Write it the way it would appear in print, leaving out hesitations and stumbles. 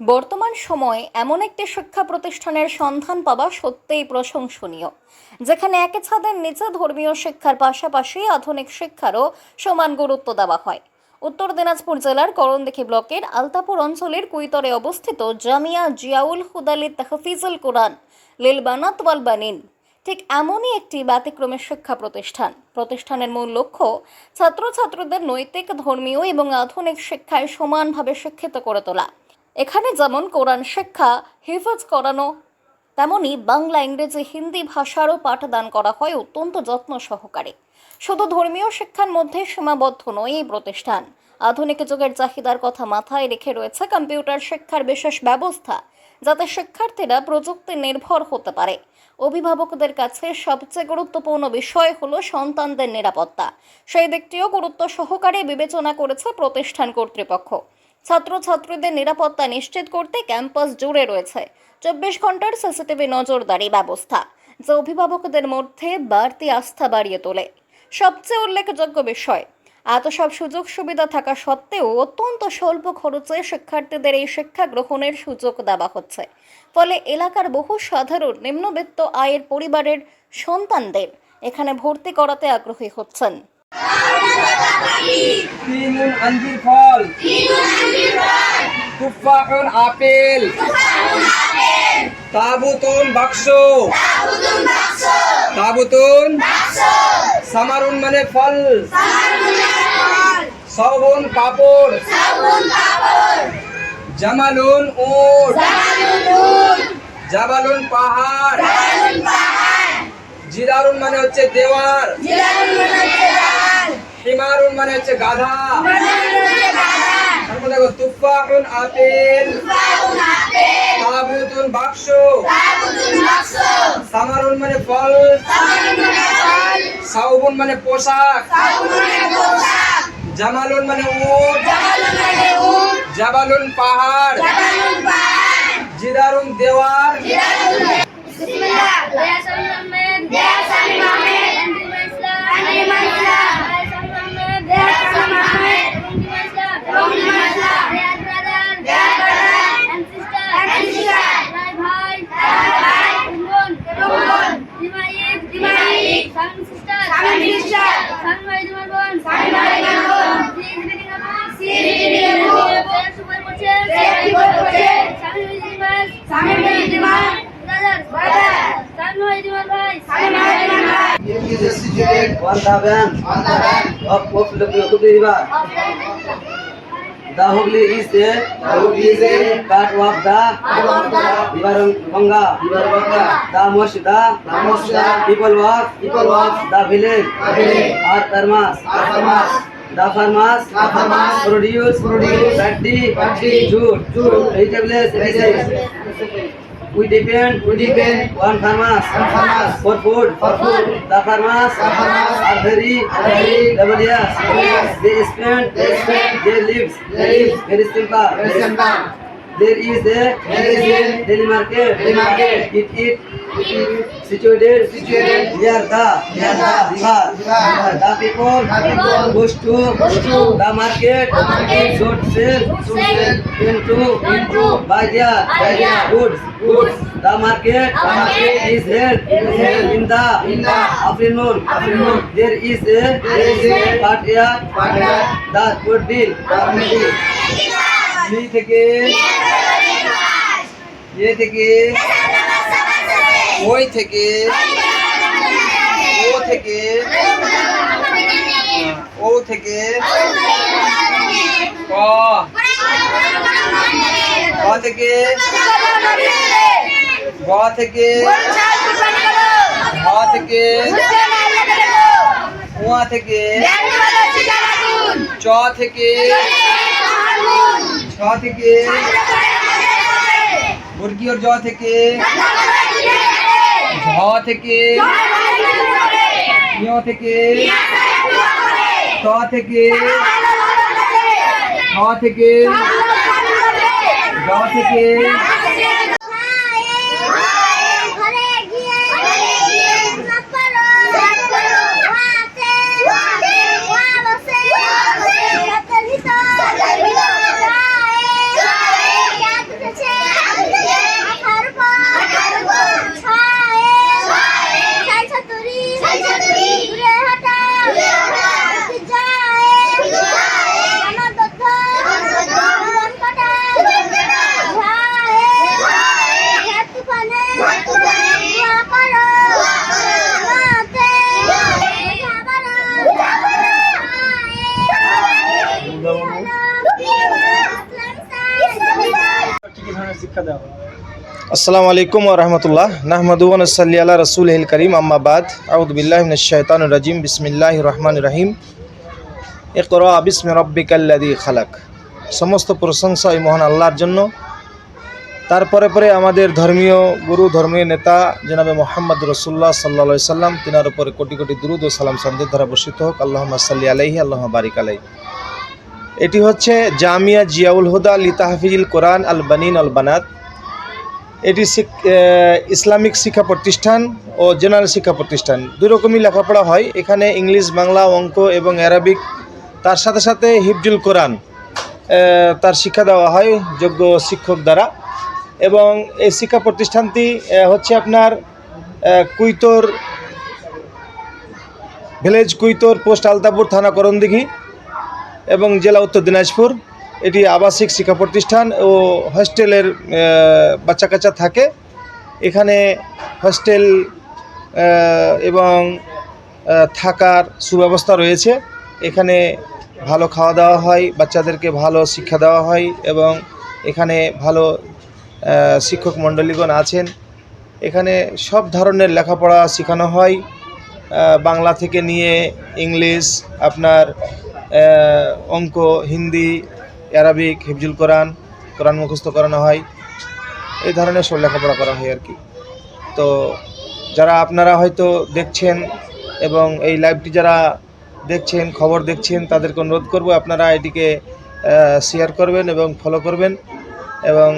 বর্তমান সময়ে এমন একটি শিক্ষা প্রতিষ্ঠানের সন্ধান পাওয়া সত্যিই প্রশংসনীয়, যেখানে একই ছাদের নিচে ধর্মীয় শিক্ষার পাশাপাশি আধুনিক শিক্ষারও সমান গুরুত্ব দেওয়া হয়। উত্তর দিনাজপুর জেলার করণদিঘি ব্লকের আলতাপুর অঞ্চলের কুইতরে অবস্থিত জামিয়া জিয়াউল হুদালি তাহফিজুল কোরআন লিল বানাত ওয়াল বানিন ঠিক এমনই একটি ব্যতিক্রমী শিক্ষা প্রতিষ্ঠানের মূল লক্ষ্য ছাত্রছাত্রীদের নৈতিক, ধর্মীয় এবং আধুনিক শিক্ষায় সমানভাবে শিক্ষিত করে তোলা। এখানে যেমন কোরআন শিক্ষা হিফজ করানো, তেমনি বাংলা, ইংরেজি, হিন্দি ভাষারও পাঠদান করা হয় অত্যন্ত যত্ন সহকারে। শুধু ধর্মীয় শিক্ষার মধ্যে সীমাবদ্ধ নয় এই প্রতিষ্ঠান, আধুনিক যুগের চাহিদার কথা মাথায় রেখে রয়েছে কম্পিউটার শিক্ষার বিশেষ ব্যবস্থা, যাতে শিক্ষার্থীরা প্রযুক্তি নির্ভর হতে পারে। অভিভাবকদের কাছে সবচেয়ে গুরুত্বপূর্ণ বিষয় হলো সন্তানদের নিরাপত্তা। সেই দিকটিও গুরুত্ব সহকারে বিবেচনা করেছে প্রতিষ্ঠান কর্তৃপক্ষ। ছাত্রছাত্রীদের নিরাপত্তা নিশ্চিত করতে ক্যাম্পাস জুড়ে রয়েছে 24 ঘন্টার সিসিটিভি নজরদারি ব্যবস্থা, যা অভিভাবকদের মধ্যে বাড়তি আস্থা বাড়িয়ে তোলে। সবচেয়ে উল্লেখযোগ্য বিষয়, এত সব সুযোগ সুবিধা থাকা সত্ত্বেও অত্যন্ত স্বল্প খরচে শিক্ষার্থীদের এই শিক্ষা গ্রহণের সুযোগ দেওয়া হচ্ছে। ফলে এলাকার বহু সাধারণ নিম্নবিত্ত আয়ের পরিবারের সন্তানদের এখানে ভর্তি করাতে আগ্রহী হচ্ছেন। তিনুন আঞ্জির ফল, তুফাহুন আপেল, তাবুতুন বাক্স, তাবুতুন সামারুন মানে ফল, সাউবুন কাপড়, জামালুন উট, জাবালুন পাহাড়, জিদারুন মানে হচ্ছে দেওয়ার, হিমারুন মানে হচ্ছে গাধা। তারপর দেখো তুফাহুন আপেল, তাবুতুন বাক্স, সামারুন মানে ফল, সাউবুন মানে পোশাক, জামালুন মানে উট, জাবালুন পাহাড়, জিদারুন দেওয়ার। On the bank of the river. The Hooghly is the part of the river Ganga. The most people of the village are farmers. The farmers produce paddy, jute, vegetables. We depend on farmers for food. The farmers are very laborious. They spend their lives very simple. There is a daily market. It is situated near the river. The people goes to the market to sell into buy their goods. The market is held in the afternoon. There is a courtyard, the good deal. এই থেকে এ থেকে ওই থেকে ও থেকে ও থেকে ক ক থেকে গ থেকে ঘ থেকে উয়া থেকে চ থেকে ছ থেকে বর্গীয় জ থেকে ঝ থেকে ঞ থেকে ট থেকে ঠ থেকে ড থেকে শিক্ষা দেওয়া হয়। আসসালামু আলাইকুম ওয়া রাহমাতুল্লাহ নাহমাদুহু ওয়া নুসাল্লি আলা রাসূলিল কারীম আম্মা বাদ আউযু বিল্লাহি মিনাশ শাইতানির রাজিম বিসমিল্লাহির রহমানির রহিম ইকরা বিসমি রাব্বিকাল্লাযী খালাক। সমস্ত প্রশংসা এই মহান আল্লাহর জন্য। তারপরে পরে আমাদের ধর্মীয় গুরু ধর্মীয় নেতা জনাবে মুহাম্মদ রাসূলুল্লাহ সাল্লাল্লাহু আলাইহি সাল্লাম তিনার উপরে কোটি কোটি দুরূদ ও সালাম শান্তির ধারা বর্ষিত হোক। আল্লাহুম্মা সাল্লি আলাইহি আল্লাহুম্মা বারিক আলাইহি। এটি হচ্ছে জামিয়া জিয়াউল হুদা লি তাহফিজিল কোরআন আল বানিন আল বানাত। এটি ইসলামিক শিক্ষা প্রতিষ্ঠান ও জেনারেল শিক্ষা প্রতিষ্ঠান, দুই রকমই লেখাপড়া হয় এখানে। ইংলিশ, বাংলা, অঙ্ক এবং অ্যারাবিক, তার সাথে সাথে হিফজুল কোরআন তার শিক্ষা দেওয়া হয় যোগ্য শিক্ষক দ্বারা। এবং এই শিক্ষা প্রতিষ্ঠানটি হচ্ছে আপনার কুইতর ভিলেজ, কুইতর, পোস্ট আলতাপুর, থানা করণদিঘি এবং জেলা উত্তর দিনাজপুর। এটি আবাসিক শিক্ষা প্রতিষ্ঠান ও হস্টেলের বাচ্চা কাচ্চা থাকে এখানে। হস্টেল এবং থাকার সুব্যবস্থা রয়েছে এখানে। ভালো খাওয়া দাওয়া হয়, বাচ্চাদেরকে ভালো শিক্ষা দেওয়া হয় এবং এখানে ভালো শিক্ষক মণ্ডলীগণ আছেন। এখানে সব ধরনের লেখাপড়া শেখানো হয়, বাংলা থেকে নিয়ে ইংলিশ, আপনার অঙ্ক, হিন্দি, অ্যারাবিক, হিফজুল কোরআন, কোরআন মুখস্থ করানো হয়, এই ধরনের সব লেখাপড়া করা হয় আর কি। তো যারা আপনারা হয়তো দেখছেন এবং এই লাইভটি যারা দেখছেন, খবর দেখছেন, তাদেরকে অনুরোধ করব আপনারা এটিকে শেয়ার করবেন এবং ফলো করবেন এবং